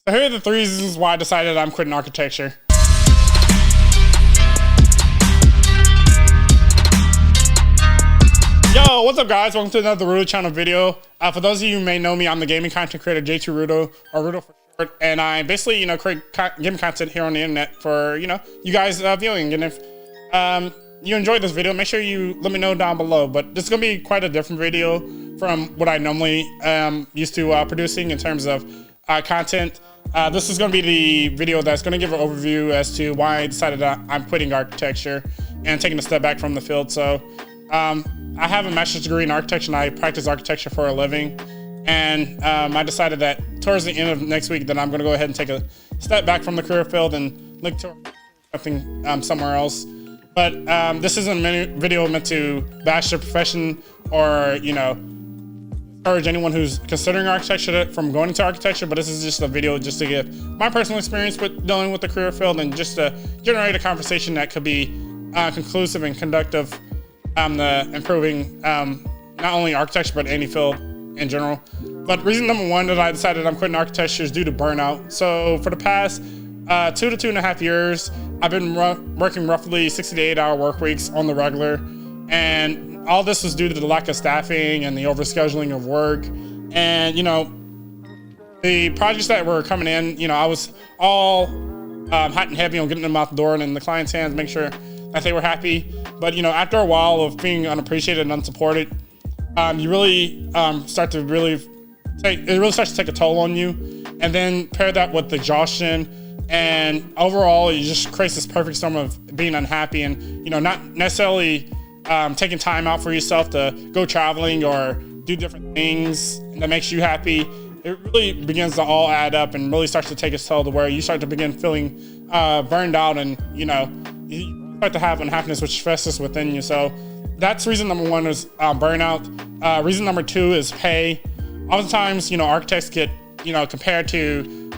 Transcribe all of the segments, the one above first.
So here are the 3 reasons why I decided I'm quitting architecture. Yo, what's up guys? Welcome to another Rudo channel video. For those of you who may know me, I'm the gaming content creator J2 Rudo, or Rudo for short, and I basically, create gaming content here on the internet for, you guys viewing. And if you enjoyed this video, make sure you let me know down below. But this is gonna be quite a different video from what I normally used to producing in terms of content. This is going to be the video that's going to give an overview as to why I decided that I'm quitting architecture and taking a step back from the field. So I have a master's degree in architecture and I practice architecture for a living. And I decided that towards the end of next week that I'm going to go ahead and take a step back from the career field and look to something somewhere else. But this isn't a video meant to bash the profession or, encourage anyone who's considering architecture from going into architecture, but this is just a video just to give my personal experience with dealing with the career field and just to generate a conversation that could be conclusive and conductive to improving not only architecture but any field in general. But reason number 1 that I decided I'm quitting architecture is due to burnout. So for the past 2 to 2.5 years, I've been working roughly 60 to 8 hour work weeks on the regular, and all this was due to the lack of staffing and the overscheduling of work. And the projects that were coming in, I was all hot and heavy on getting them out the door and in the client's hands, make sure that they were happy. But after a while of being unappreciated and unsupported, you really start to take a toll on you. And then pair that with the exhaustion, and overall it just creates this perfect storm of being unhappy and not necessarily taking time out for yourself to go traveling or do different things that makes you happy. It really begins to all add up and really starts to take its toll to where you start to begin feeling burned out, and you start to have unhappiness which festers within you. So that's reason number 1 is burnout. Reason number 2 is pay. Oftentimes, architects get compared to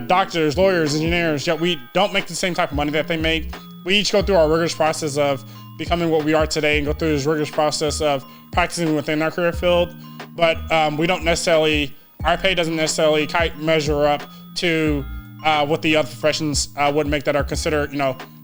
doctors, lawyers, engineers, yet we don't make the same type of money that they make. We each go through our rigorous process of becoming what we are today and go through this rigorous process of practicing within our career field. But we don't necessarily, our pay doesn't necessarily measure up to what the other professions would make that are considered,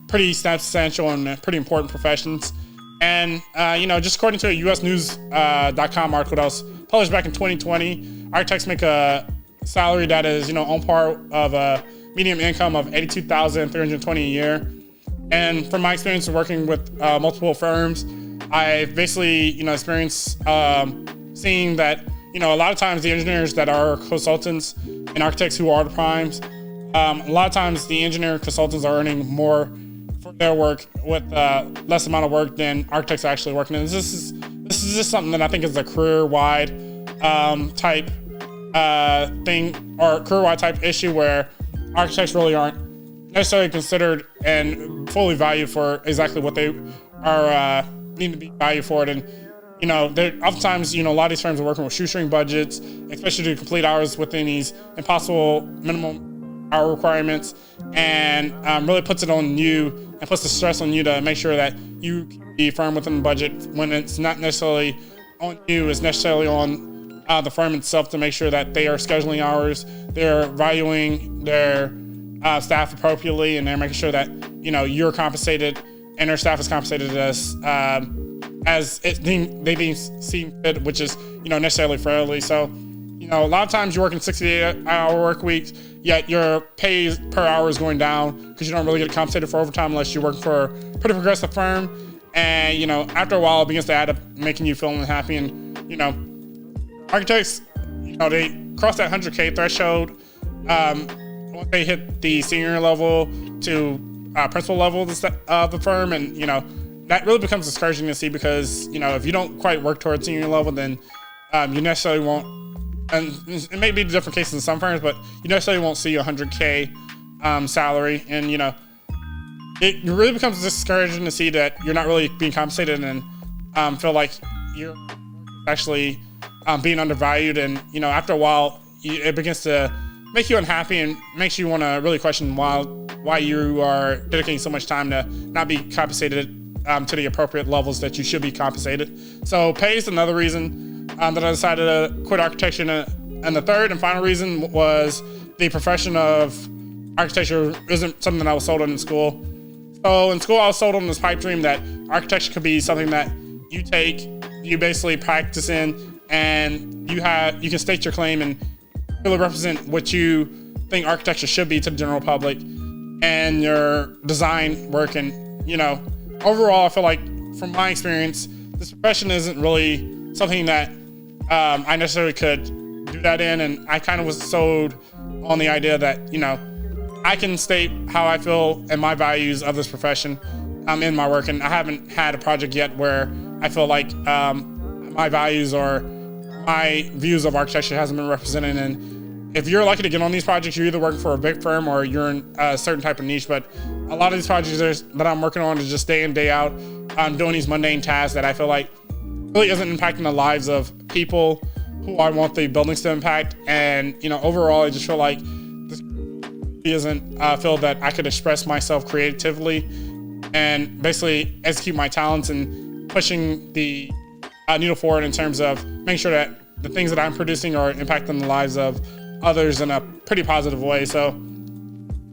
pretty substantial and pretty important professions. And, just according to a usnews.com article that was published back in 2020, architects make a salary that is, on par of a median income of $82,320 a year. And from my experience of working with multiple firms, I've basically, experienced seeing that, a lot of times the engineers that are consultants and architects who are the primes, a lot of times the engineer consultants are earning more for their work with less amount of work than architects are actually working. And this is just something that I think is a career-wide type thing, or career-wide type issue, where architects really aren't necessarily considered and fully valued for exactly what they are need to be valued for it. And oftentimes a lot of these firms are working with shoestring budgets, especially to complete hours within these impossible minimum hour requirements, and really puts it on you and puts the stress on you to make sure that you can be firm within the budget, when it's not necessarily on you, it's necessarily on the firm itself to make sure that they are scheduling hours, they're valuing their staff appropriately, and they're making sure that you're compensated and their staff is compensated as they being seen fit, which is necessarily fairly. So a lot of times you're working 68-hour work weeks, yet your pay per hour is going down because you don't really get compensated for overtime unless you're working for a pretty progressive firm. And after a while it begins to add up, making you feel unhappy. And architects, they cross that 100K threshold once they hit the senior level to principal level of the firm, and that really becomes discouraging to see, because if you don't quite work towards senior level, then you necessarily won't, and it may be a different case in some firms, but you necessarily won't see a 100K salary. And it really becomes discouraging to see that you're not really being compensated, and feel like you're actually being undervalued. And after a while it begins to make you unhappy and makes you want to really question why you are dedicating so much time to not be compensated to the appropriate levels that you should be compensated. So pay is another reason that I decided to quit architecture. And the third and final reason was the profession of architecture isn't something that I was sold on in school. So in school, I was sold on this pipe dream that architecture could be something that you basically practice in, and you can state your claim and really represent what you think architecture should be to the general public and your design work. And, overall, I feel like from my experience, this profession isn't really something that I necessarily could do that in. And I kind of was sold on the idea that, I can state how I feel and my values of this profession in my work. And I haven't had a project yet where I feel like my values or my views of architecture hasn't been represented. And if you're lucky to get on these projects, you're either working for a big firm or you're in a certain type of niche. But a lot of these projects that I'm working on is just day in, day out, doing these mundane tasks that I feel like really isn't impacting the lives of people who I want the buildings to impact. And, overall, I just feel like this isn't a field that I could express myself creatively and basically execute my talents and pushing the needle forward in terms of making sure that the things that I'm producing are impacting the lives of others in a pretty positive way. So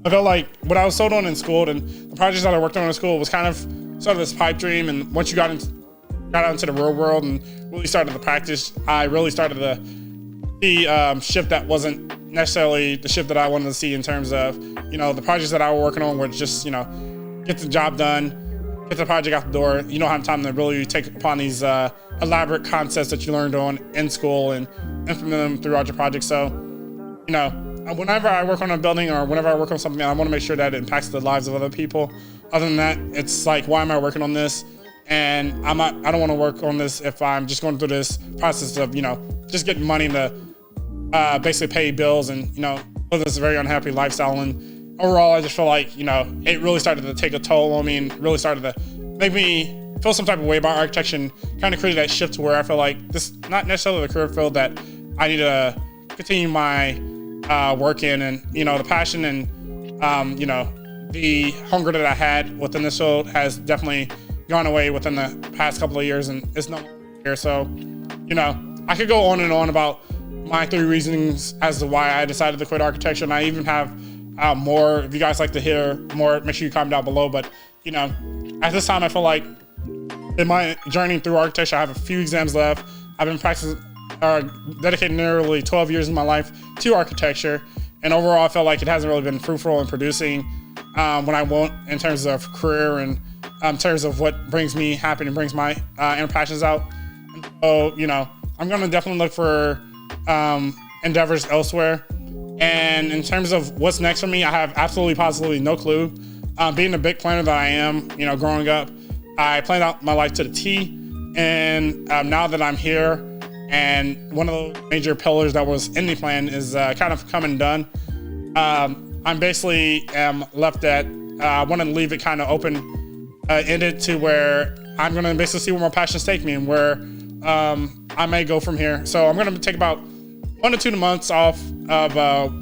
I felt like what I was sold on in school and the projects that I worked on in school was kind of sort of this pipe dream. And once you got out into the real world and really started to practice, I really started the shift that wasn't necessarily the shift that I wanted to see in terms of, the projects that I was working on were just, get the job done, get the project out the door. You don't have time to really take upon these elaborate concepts that you learned on in school and implement them throughout your project. So, whenever I work on a building or whenever I work on something, I want to make sure that it impacts the lives of other people. Other than that, it's like, why am I working on this? And I don't want to work on this if I'm just going through this process of, just getting money to basically pay bills and, live this very unhappy lifestyle. And overall, I just feel like, it really started to take a toll on me and really started to make me feel some type of way about architecture and kind of created that shift to where I feel like this is not necessarily the career field that I need to continue my work in. And, the passion and, the hunger that I had within this field has definitely gone away within the past couple of years, and it's not here. So, I could go on and on about my 3 reasons as to why I decided to quit architecture, and I even have more. If you guys like to hear more, make sure you comment down below. But, at this time, I feel like in my journey through architecture, I have a few exams left. I've been practicing, dedicating nearly 12 years of my life to architecture, and overall, I felt like it hasn't really been fruitful in producing what I want in terms of career and in terms of what brings me happy and brings my inner passions out. And so, I'm going to definitely look for endeavors elsewhere. And in terms of what's next for me, I have absolutely positively no clue. Being the big planner that I am, growing up, I planned out my life to the T. And now that I'm here, and one of the major pillars that was in the plan is kind of come and done, I'm basically left at, I want to leave it kind of open-ended to where I'm going to basically see where my passions take me and where I may go from here. So I'm going to take about 1 to 2 months off of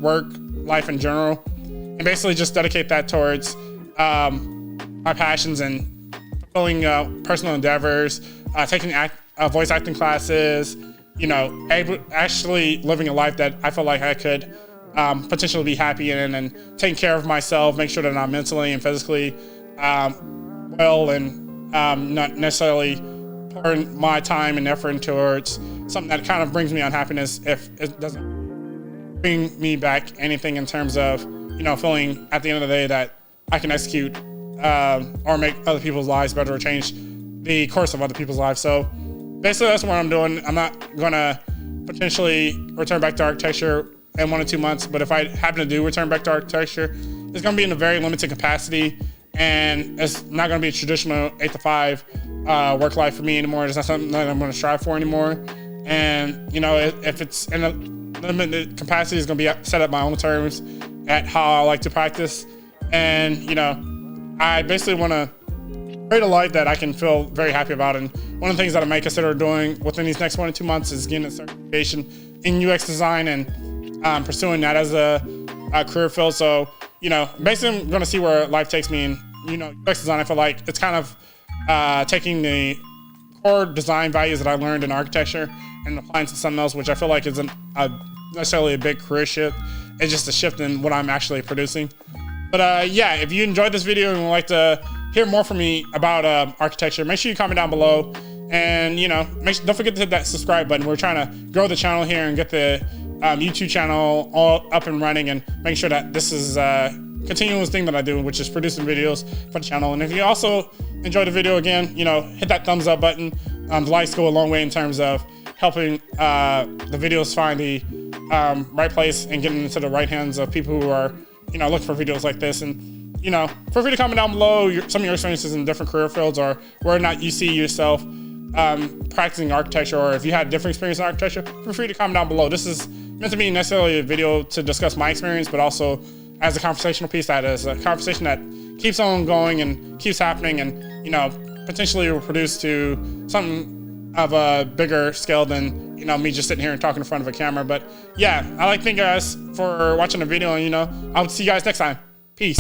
work, life in general, and basically just dedicate that towards my passions and fulfilling personal endeavors, taking voice acting classes, actually living a life that I feel like I could potentially be happy in, and taking care of myself, make sure that I'm mentally and physically well, and not necessarily pouring my time and effort towards something that kind of brings me unhappiness if it doesn't bring me back anything in terms of, feeling at the end of the day that I can execute or make other people's lives better or change the course of other people's lives. So basically that's what I'm doing. I'm not gonna potentially return back to architecture in 1 or 2 months, but if I happen to do return back to architecture, it's gonna be in a very limited capacity, and it's not gonna be a traditional 8 to 5 work life for me anymore. It's not something that I'm gonna strive for anymore. And if it's in a limited capacity, it's gonna be set at my own terms at how I like to practice. And I basically want to create a life that I can feel very happy about. And one of the things that I may consider doing within these next 1 to 2 months is getting a certification in UX design and pursuing that as a career field. So, basically I'm going to see where life takes me. And, UX design, I feel like it's kind of taking the core design values that I learned in architecture and applying to something else, which I feel like isn't necessarily a big career shift. It's just a shift in what I'm actually producing. But yeah, if you enjoyed this video and would like to hear more from me about architecture, make sure you comment down below. And don't forget to hit that subscribe button. We're trying to grow the channel here and get the YouTube channel all up and running, and make sure that this is a continuous thing that I do, which is producing videos for the channel. And if you also enjoyed the video, again, hit that thumbs up button. The likes go a long way in terms of helping the videos find the right place and getting into the right hands of people who are looking for videos like this. And feel free to comment down below some of your experiences in different career fields, or where or not you see yourself practicing architecture, or if you had different experience in architecture, feel free to comment down below. This is meant to be necessarily a video to discuss my experience, but also as a conversational piece, that is a conversation that keeps on going and keeps happening, and potentially will produce to something of a bigger scale than me just sitting here and talking in front of a camera. But yeah, I like to thank you guys for watching the video, and I'll see you guys next time. Peace.